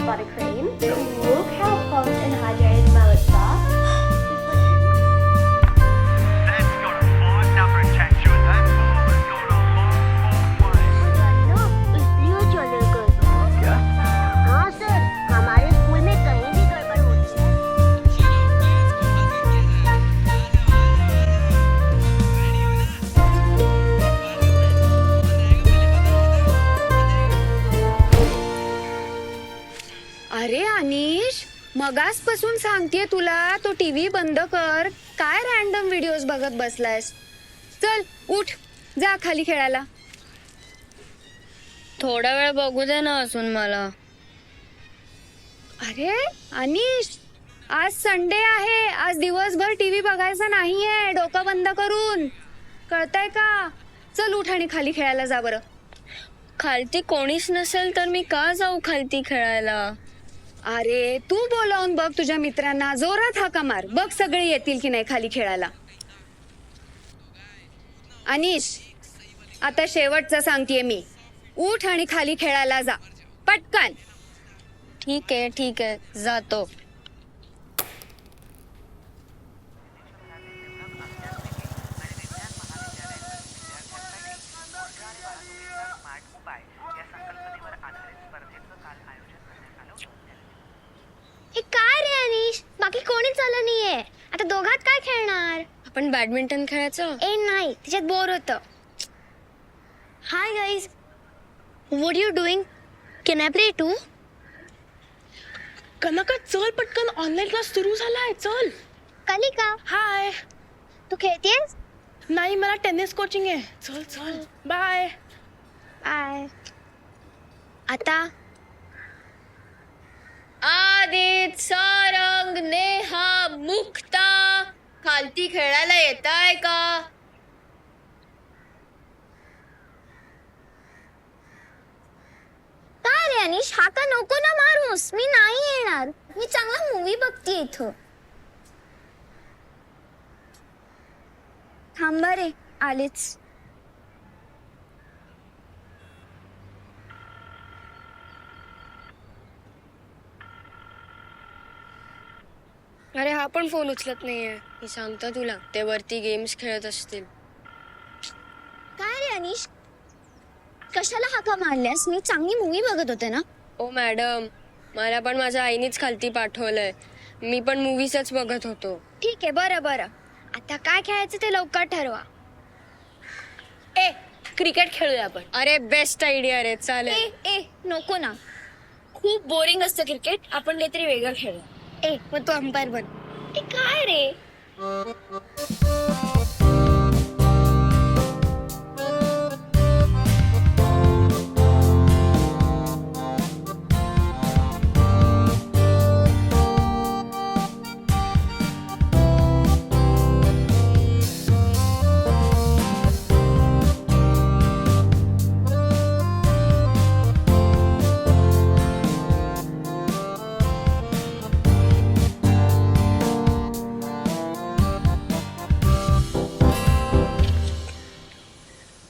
Buttercream. Look how plump and hydrated my lips are. That's got a 5 number attached to it. That ball has gone a long, long way. ना इसलिए चलेगा क्या? हाँ sir हमारे school में कहीं भी गड़बड़ होती है अरे अनिश, मगासपासून सांगतेय तुला तो टीव्ही बंद कर. काय रॅन्डम व्हिडिओज बघत बसलायस. चल उठ, जा खाली खेळायला. थोडा वेळ बघू दे ना असून मला. अरे अनिश, आज संडे आहे. आज दिवसभर टीव्ही बघायचा नाहीये, डोकं बंद करून. कळतंय का? चल उठ आणि खाली खेळायला जा बरं. खालती कोणीच नसेल तर मी का जाऊ खालती खेळायला. अरे तू बोलावून बघ तुझ्या मित्रांना, जोरात हाका मार. बघ सगळे येतील की नाही खाली खेळायला. अनिश, आता शेवटचं सांगतेय मी. उठ आणि खाली खेळायला जा पटकन. ठीक आहे जातो. हे काय रे अनिश बाकी कोणीच आलं नाहीये आता दोघात काय खेळणार आपण बॅडमिंटन खेळायचं. ए नाही त्याच्यात बोर होतं. Hi guys what you doing can I play to कनका चल पटकन ऑनलाईन क्लास सुरू झालाय. चल. कलिका हाय. तू खेळतेस नाही मला टेनिस कोचिंग आहे. चल चल बाय. बाय. आता आदित, सारंग, नेहा, मुक्ता खालती खेळायला येताय का? काय रे अनिश हाका नको ना मारूस. मी नाही येणार. मी चांगला मूवी बघते इथं. थांबा रे, आलेच. अरे हा पण फोन उचलत नाहीये. मी सांगतो तुला ते वरती गेम्स खेळत असतील. काय रे अनिश कशाला हाका मारल्यास. मी चांगली मूवी बघत होते ना. ओ मॅडम, मला पण माझ्या आईनेच खालती पाठवलंय. मी पण मूवीजच बघत होतो. ठीक आहे बरं बरं. आता काय खेळायचं ते लवकर ठरवा. ए क्रिकेट खेळूया आपण. अरे बेस्ट आयडिया रे. चालेल. ए नको ना. खूप बोरिंग असतं क्रिकेट. आपण काहीतरी वेगळं खेळूया. ए मग तू अंपायर बन. ए काय रे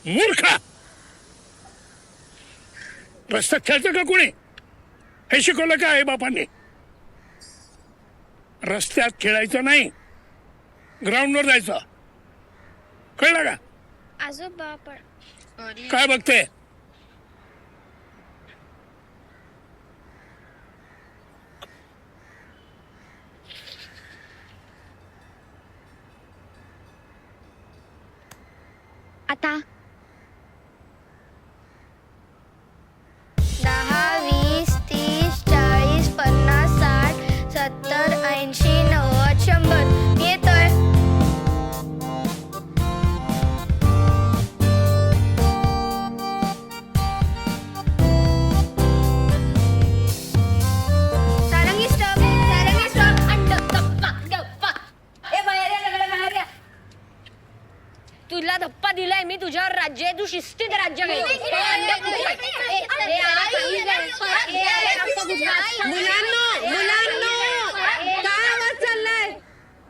मूर्खा. रस्त्यात खेळतं का कोणी? हे शिकवलं का आई बापांनी? रस्त्यात खेळायचं नाही, ग्राउंडवर जायचं. कळलं का? आजोबा पण काय बघते? आता 10, 20, 30, 40, 50, 60, 70, 80, 90, 100 येतोय. सारंगी स्टॉप आणि गप.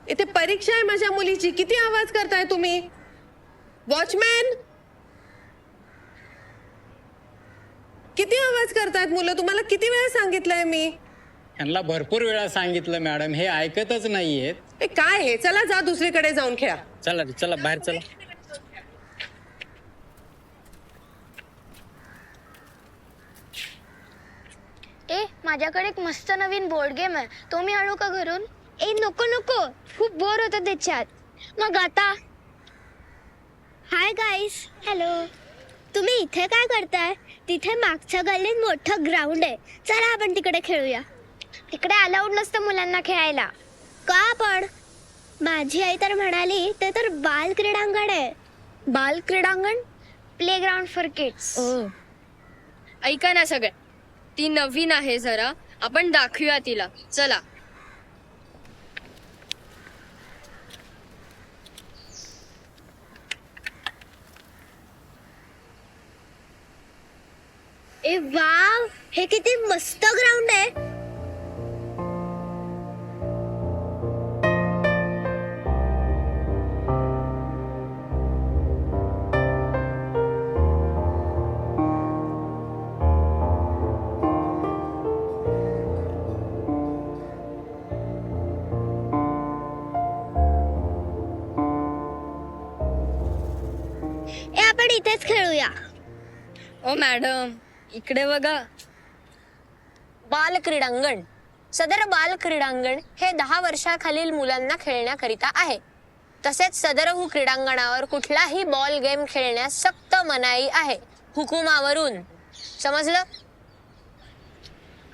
इथे परीक्षा आहे माझ्या मुलीची. किती आवाज करताय तुम्ही? वॉचमॅन, किती आवाज करतायत मुलं? तुम्हाला किती वेळा सांगितलंय मी? यांना भरपूर वेळा सांगितलं मॅडम, हे ऐकतच नाहीयेत. ए, काय हे? चला जा दुसरीकडे जाऊन खेळा. चला चला बाहेर चला. ए माझ्याकडे एक मस्त नवीन बोर्ड गेम आहे, तो मी आणू का घरून? ए नको नको, खूप बोर होतं त्याच्यात. मग आता हाय गाईस. हॅलो, तुम्ही इथे काय करताय? तिथे मागच्या गल्लीत मोठं ग्राउंड आहे, चला आपण तिकडे खेळूया. तिकडे अलाउड नसतं मुलांना खेळायला. का पण? माझी आई तर म्हणाली ते तर बाल क्रीडांगण आहे. बाल क्रीडांगण? Playground for kids. ऐका ना सगळे, ती नवीन आहे जरा, आपण दाखवूया तिला. चला. ए वाव, हे किती मस्त ग्राउंड आहे. ए आपण इथेच खेळूया. ओ मॅडम, इकडे बघा. बाल क्रीडांगण. सदर बाल क्रीडांगण हे 10 वर्षाखालील मुलांना खेळण्याकरिता आहे. तसेच सदरहू क्रीडांगणावर कुठलाही बॉल गेम खेळण्यास सक्त मनाई आहे, हुकुमावरून. समजलं?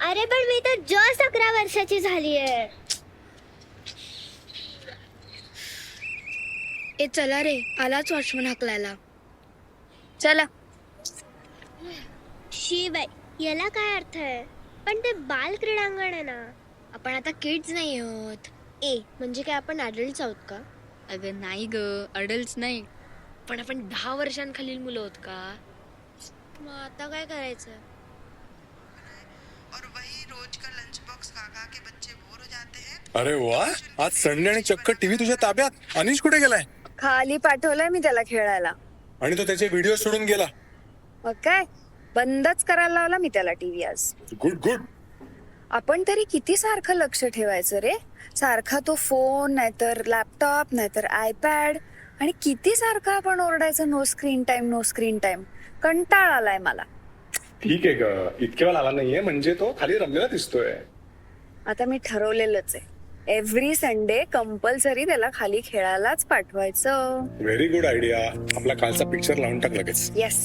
अरे पण मी तर जस्ट 11 वर्षाची झाली आहे. ए चला रे, आलाच वॉचमन हाकलायला. चला. शिवाय याला काय अर्थ आहे? पण ते बाल क्रीडांगण आहे ना. आपण आता किड्स नाही आहोत. ए म्हणजे काय आपण अडल्ट आहोत का? अगं नाही ग, अडल्ट नाही, पण आपण 10 वर्षांखालील मुलं आहोत का? मग आता काय करायचं? और वही रोज का लंच बॉक्स खा के बच्चे बोर हो जाते हैं. अरे वा, आज संडे आणि चक्क टीव्ही तुझ्या ताब्यात. अनिश कुठे गेलाय? खाली पाठवलंय मी त्याला खेळायला. आणि तो त्याचे व्हिडिओ सोडून गेला. मग काय, बंदच करायला लावला मी त्याला टीव्ही आज. Good good. आपण तरी किती सारखं लक्ष ठेवायचं रे. सारखा तो फोन, नाहीतर लॅपटॉप, नाहीतर आयपॅड, आणि किती सारखं आपण ओरडायचं no screen time, no screen time. कंटाळा आलाय मला. ठीक आहे ग, इतक्या वेळ आला नाहीये म्हणजे तो खाली रमलेला दिसतोय. आता मी ठरवलेलंच आहे, एव्हरी संडे कंपल्सरी त्याला खाली खेळायलाच पाठवायचं. Very good idea. आपला कालचा पिक्चर लावून टाक लगेच. येस.